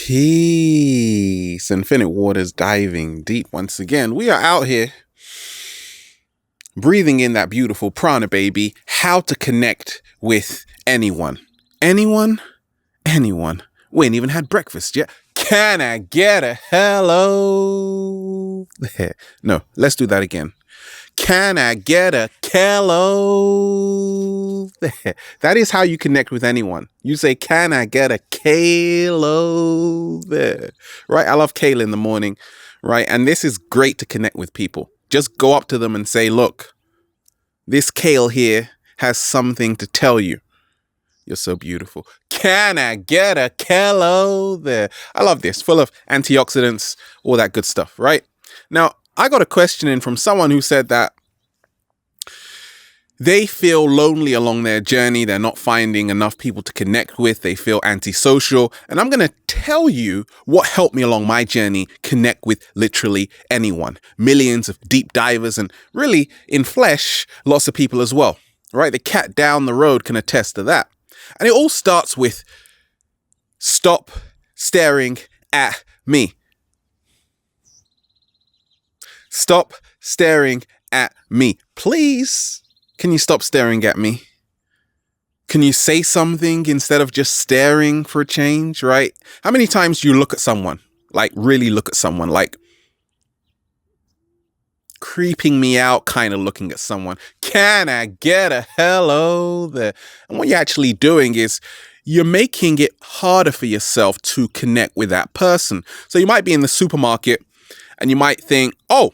Peace. Infinite waters diving deep once again. We are out here breathing in that beautiful prana, baby. How to connect with anyone. Anyone? Anyone. We ain't even had breakfast yet. Can I get a hello? No, let's do that again. Can I get a hello? That is how you connect with anyone. You say, can I get a kalo there? Right? I love kale in the morning, right? And this is great to connect with people. Just go up to them and say, look, this kale here has something to tell you. You're so beautiful. Can I get a kalo there? I love this. Full of antioxidants, all that good stuff, right? Now, I got a question in from someone who said that they feel lonely along their journey. They're not finding enough people to connect with. They feel antisocial. And I'm going to tell you what helped me along my journey connect with literally anyone. Millions of deep divers and really in flesh, lots of people as well, right? The cat down the road can attest to that. And it all starts with stop staring at me. Stop staring at me. Please, can you stop staring at me? Can you say something instead of just staring for a change, right? How many times do you look at someone, like really look at someone, like creeping me out kind of looking at someone? Can I get a hello there? And what you're actually doing is you're making it harder for yourself to connect with that person. So you might be in the supermarket and you might think, oh,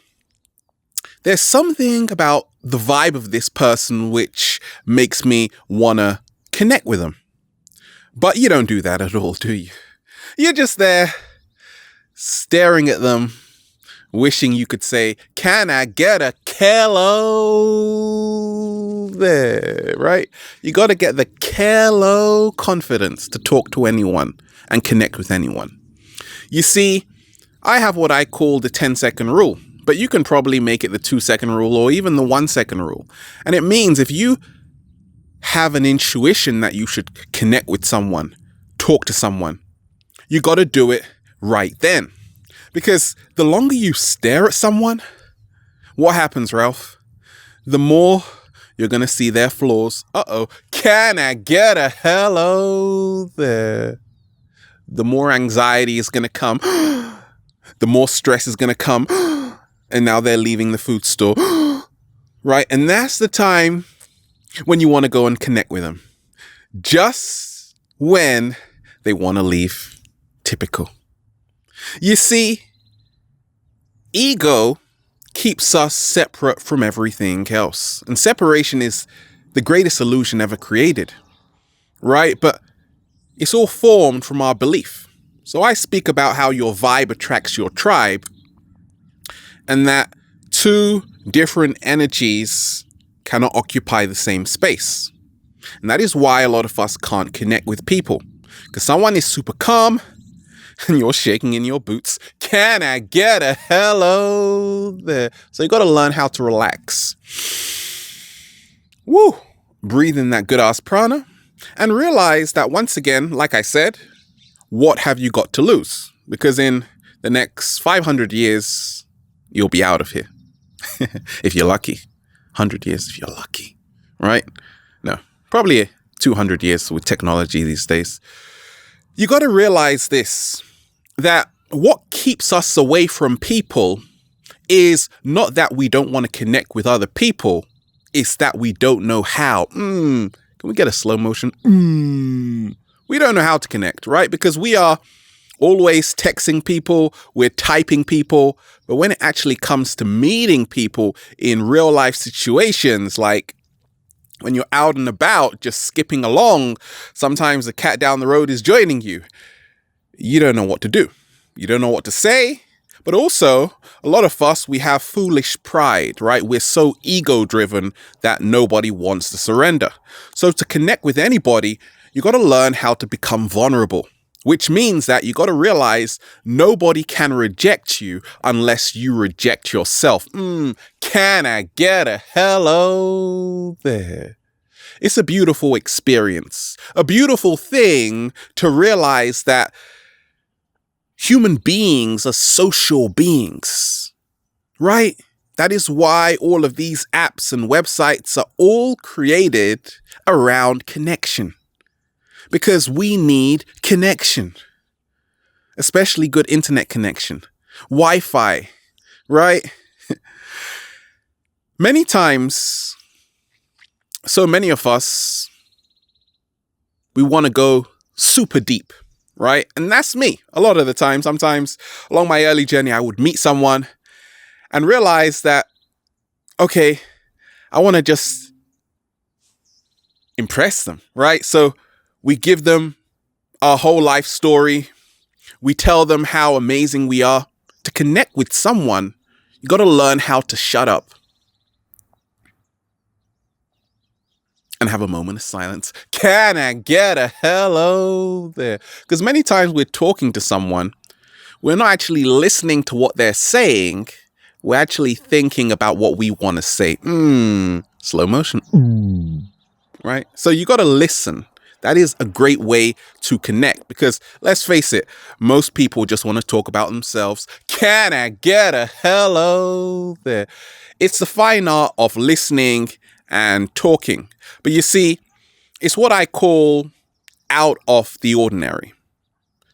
there's something about the vibe of this person which makes me want to connect with them. But you don't do that at all, do you? You're just there staring at them, wishing you could say, can I get a hello there, right? You got to get the hello confidence to talk to anyone and connect with anyone. You see, I have what I call the 10-second rule. But you can probably make it the 2-second rule or even the 1-second rule. And it means if you have an intuition that you should connect with someone, talk to someone, you got to do it right then. Because the longer you stare at someone, what happens, Ralph? The more you're going to see their flaws. Uh-oh. Can I get a hello there? The more anxiety is going to come. The more stress is going to come. And now they're leaving the food store, right? And that's the time when you want to go and connect with them. Just when they want to leave. Typical. You see, ego keeps us separate from everything else. And separation is the greatest illusion ever created, right? But it's all formed from our belief. So I speak about how your vibe attracts your tribe, and that two different energies cannot occupy the same space. And that is why a lot of us can't connect with people. Because someone is super calm and you're shaking in your boots. Can I get a hello there? So you got to learn how to relax. Woo! Breathe in that good ass prana and realize that once again, like I said, what have you got to lose? Because in the next 500 years, you'll be out of here. If you're lucky. 100 years if you're lucky. Right? No. Probably 200 years with technology these days. You got to realize this. That what keeps us away from people is not that we don't want to connect with other people. It's that we don't know how. Can we get a slow motion? We don't know how to connect, right? Because we are always texting people, we're typing people, but when it actually comes to meeting people in real life situations, like when you're out and about, just skipping along, sometimes the cat down the road is joining you. You don't know what to do. You don't know what to say. But also, a lot of us, we have foolish pride, right? We're so ego-driven that nobody wants to surrender. So to connect with anybody, you got to learn how to become vulnerable. Which means that you got to realize nobody can reject you unless you reject yourself. Can I get a hello there? It's a beautiful experience, a beautiful thing to realize that Human beings are social beings, right? That is why all of these apps and websites are all created around connection. Because we need connection, especially good internet connection, Wi-Fi, right? Many times, so many of us, we want to go super deep, right? And that's me a lot of the time. Sometimes along my early journey, I would meet someone and realize that, okay, I want to just impress them, right? So we give them our whole life story. We tell them how amazing we are. To connect with someone, you got to learn how to shut up and have a moment of silence. Can I get a hello there? Because many times we're talking to someone, we're not actually listening to what they're saying. We're actually thinking about what we want to say. Slow motion. Right? So you got to listen. That is a great way to connect because let's face it, most people just want to talk about themselves. Can I get a hello there? It's the fine art of listening and talking. But you see, it's what I call out of the ordinary.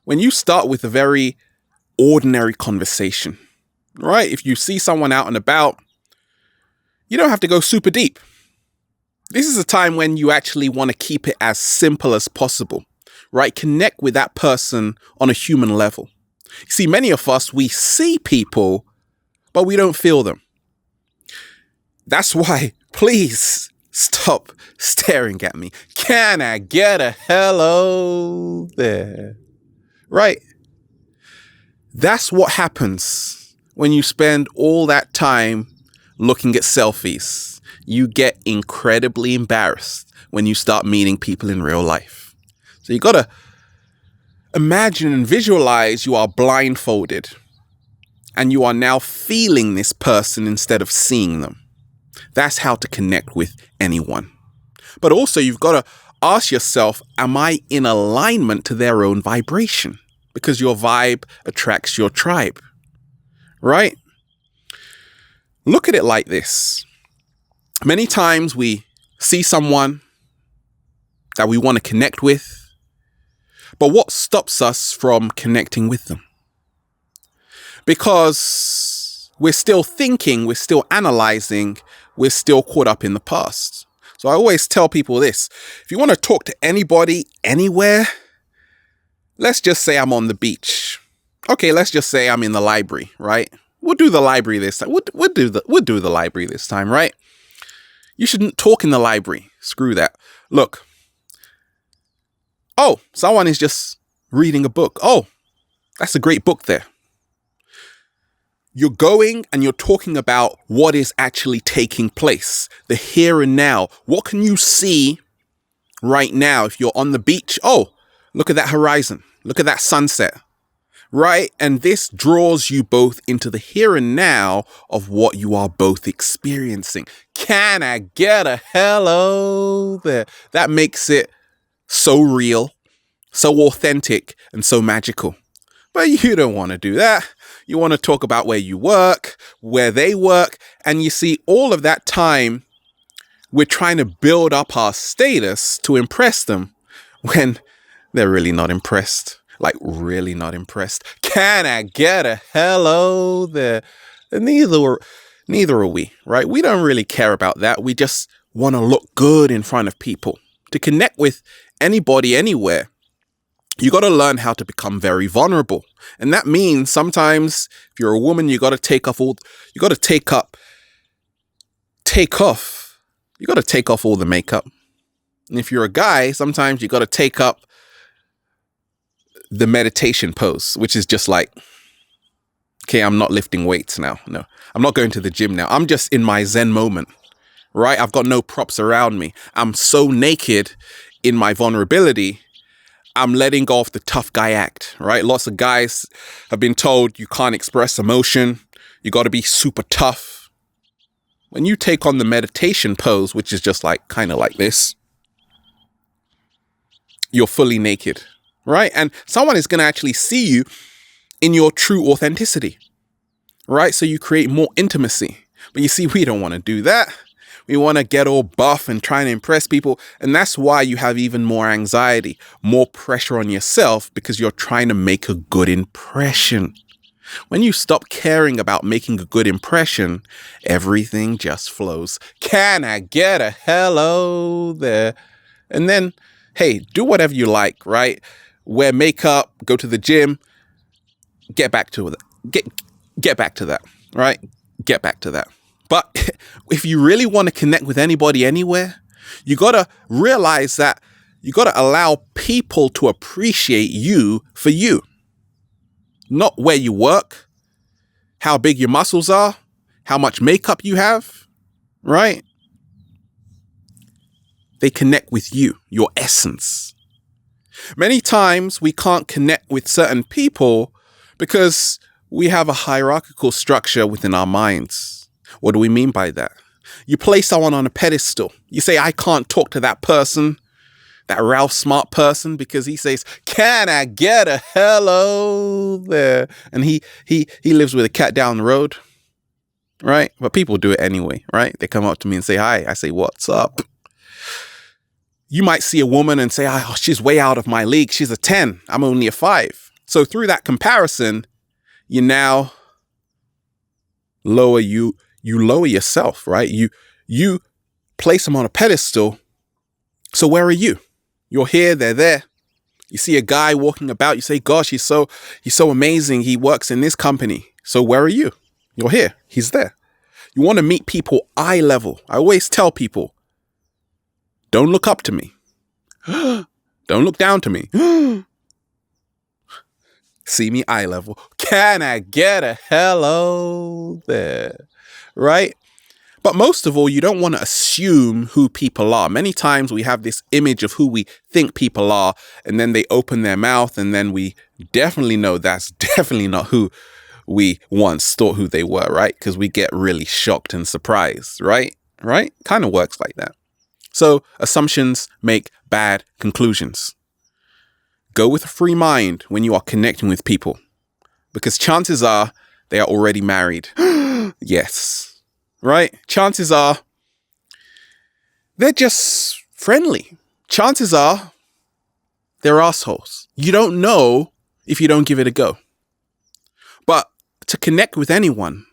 When you start with a very ordinary conversation, right? If you see someone out and about, you don't have to go super deep. This is a time when you actually want to keep it as simple as possible, right? Connect with that person on a human level. You see, many of us, we see people, but we don't feel them. That's why, please stop staring at me. Can I get a hello there? Right? That's what happens when you spend all that time looking at selfies. You get incredibly embarrassed when you start meeting people in real life. So you got to imagine and visualize you are blindfolded and you are now feeling this person instead of seeing them. That's how to connect with anyone. But also you've got to ask yourself, am I in alignment to their own vibration? Because your vibe attracts your tribe, right? Look at it like this. Many times we see someone that we want to connect with, but what stops us from connecting with them? Because we're still thinking, we're still analyzing, we're still caught up in the past. So I always tell people this, if you want to talk to anybody, anywhere, let's just say I'm on the beach. Okay, let's just say I'm in the library, right? We'll do the library this time. We'll do the library this time, right? You shouldn't talk in the library. Screw that. Look. Oh, someone is just reading a book. Oh, that's a great book there. You're going and you're talking about what is actually taking place, the here and now. What can you see right now if you're on the beach? Oh, look at that horizon. Look at that sunset. Right? And this draws you both into the here and now of what you are both experiencing. Can I get a hello there? That makes it so real, so authentic, and so magical. But you don't want to do that. You want to talk about where you work, where they work, and you see all of that time we're trying to build up our status to impress them when they're really not impressed. Like really not impressed. Can I get a hello there? And neither are we, right? We don't really care about that. We just want to look good in front of people. To connect with anybody, anywhere, you got to learn how to become very vulnerable. And that means sometimes if you're a woman, you got to take off all the makeup. And if you're a guy, sometimes you got to take up the meditation pose, which is just like, okay, I'm not lifting weights now. No, I'm not going to the gym now. I'm just in my Zen moment, right? I've got no props around me. I'm so naked in my vulnerability. I'm letting go of the tough guy act, right? Lots of guys have been told you can't express emotion. You got to be super tough. When you take on the meditation pose, which is just like kind of like this, you're fully naked. Right? And someone is going to actually see you in your true authenticity, right? So you create more intimacy. But you see, we don't want to do that. We want to get all buff and try and impress people. And that's why you have even more anxiety, more pressure on yourself, because you're trying to make a good impression. When you stop caring about making a good impression, everything just flows. Can I get a hello there? And then, hey, do whatever you like, right? Wear makeup, go to the gym, get back to that. Get back to that, right? Get back to that. But if you really want to connect with anybody anywhere, you got to realize that you got to allow people to appreciate you for you. Not where you work, how big your muscles are, how much makeup you have, right? They connect with you, your essence. Many times we can't connect with certain people because we have a hierarchical structure within our minds. What do we mean by that? You place someone on a pedestal. You say, I can't talk to that person, that Ralph Smart person, because he says, can I get a hello there? And he lives with a cat down the road, right? But people do it anyway, right? They come up to me and say, hi. I say, what's up? You might see a woman and say, oh, she's way out of my league. She's a 10. I'm only a 5. So through that comparison, you now lower yourself, right? You place them on a pedestal. So where are you? You're here, they're there. You see a guy walking about, you say, gosh, he's so amazing. He works in this company. So where are you? You're here. He's there. You want to meet people eye level. I always tell people, don't look up to me. Don't look down to me. See me eye level. Can I get a hello there? Right? But most of all, you don't want to assume who people are. Many times we have this image of who we think people are, and then they open their mouth, and then we definitely know that's definitely not who we once thought who they were, right? Because we get really shocked and surprised, right? Right? Kind of works like that. So assumptions make bad conclusions. Go with a free mind when you are connecting with people, because chances are they are already married. Yes. Right? Chances are they're just friendly. Chances are they're assholes. You don't know if you don't give it a go. But to connect with anyone,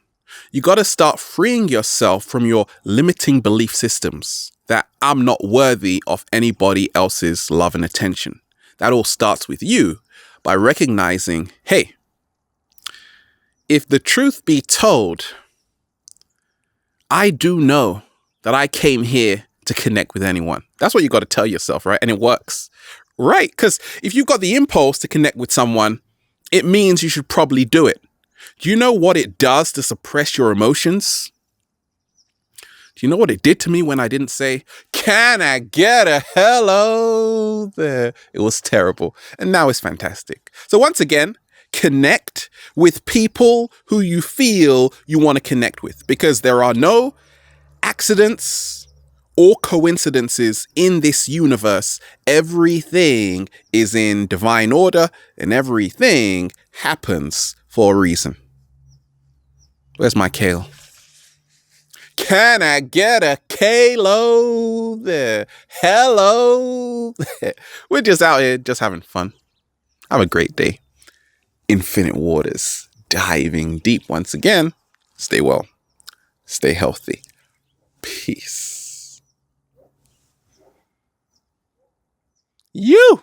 you got to start freeing yourself from your limiting belief systems that I'm not worthy of anybody else's love and attention. That all starts with you by recognizing, hey, if the truth be told, I do know that I came here to connect with anyone. That's what you got to tell yourself, right? And it works, right? Because if you've got the impulse to connect with someone, it means you should probably do it. Do you know what it does to suppress your emotions? Do you know what it did to me when I didn't say, can I get a hello there? It was terrible. And now it's fantastic. So once again, connect with people who you feel you want to connect with, because there are no accidents or coincidences in this universe. Everything is in divine order and everything happens for a reason. Where's my kale? Can I get a kalo there? Hello there. We're just out here just having fun. Have a great day. Infinite waters, diving deep once again. Stay well. Stay healthy. Peace. You.